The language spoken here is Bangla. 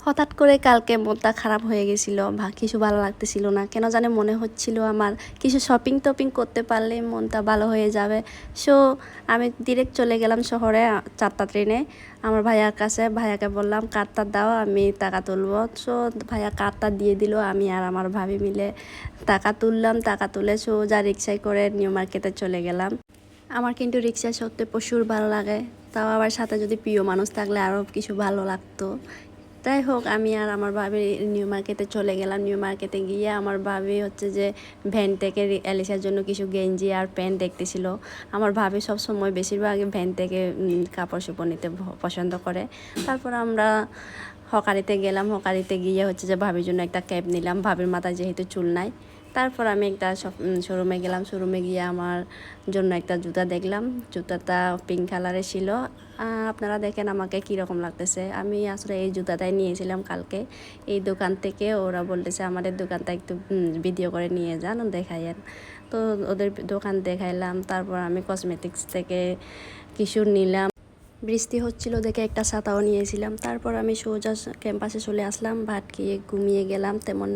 হঠাৎ করে কালকে মনটা খারাপ হয়ে গেছিলো, কিছু ভালো লাগতেছিল না, কেন জানে মনে হচ্ছিল আমার কিছু শপিং টপিং করতে পারলে মনটা ভালো হয়ে যাবে। সো আমি ডিরেক্ট চলে গেলাম শহরে 4টা ট্রেনে আমার ভাইয়ার কাছে। ভাইয়াকে বললাম কার্ডটা দাও, আমি টাকা তুলবো। সো ভাইয়া কার্ডটা দিয়ে দিল, আমি আর আমার ভাবি মিলে টাকা তুললাম। টাকা তুলে সোজা রিক্সায় করে নিউ মার্কেটে চলে গেলাম। আমার কিন্তু রিক্সায় চড়তে প্রচুর ভালো লাগে, তাও আবার সাথে যদি প্রিয় মানুষ থাকলে আরও কিছু ভালো লাগতো। যাই হোক, আমি আর আমার ভাবি নিউ মার্কেটে চলে গেলাম। নিউ মার্কেটে গিয়ে আমার ভাবি হচ্ছে যে ভ্যান থেকে অ্যালিসার জন্য কিছু গেঞ্জি আর প্যান্ট দেখতেছিল। আমার ভাবি সব সময় বেশিরভাগই ভ্যান থেকে কাপড় চোপড় নিতে পছন্দ করে। তারপর আমরা হকারিতে গেলাম। হকারিতে গিয়ে হচ্ছে যে ভাবির জন্য একটা ক্যাপ নিলাম, ভাবির মাথায় যেহেতু চুল নাই। তারপর আমি একটা শোরুমে গেলাম। শোরুমে গিয়ে আমার জন্য একটা জুতা দেখলাম। জুতাটা পিঙ্ক কালারের ছিল। আপনারা দেখেন আমাকে কীরকম লাগতেছে। আমি আসলে এই জুতাটাই নিয়েছিলাম কালকে এই দোকান থেকে। ওরা বলতেছে আমাদের দোকানটা একটু ভিডিও করে নিয়ে যান, দেখাইয়েন। তো ওদের দোকান দেখাইলাম। তারপর আমি কসমেটিক্স থেকে কিছু নিলাম। বৃষ্টি হচ্ছিল দেখে একটা ছাতাও নিয়েছিলাম। তারপর আমি সোজা ক্যাম্পাসে চলে আসলাম। ভাত খেয়ে ঘুমিয়ে গেলাম তেমন।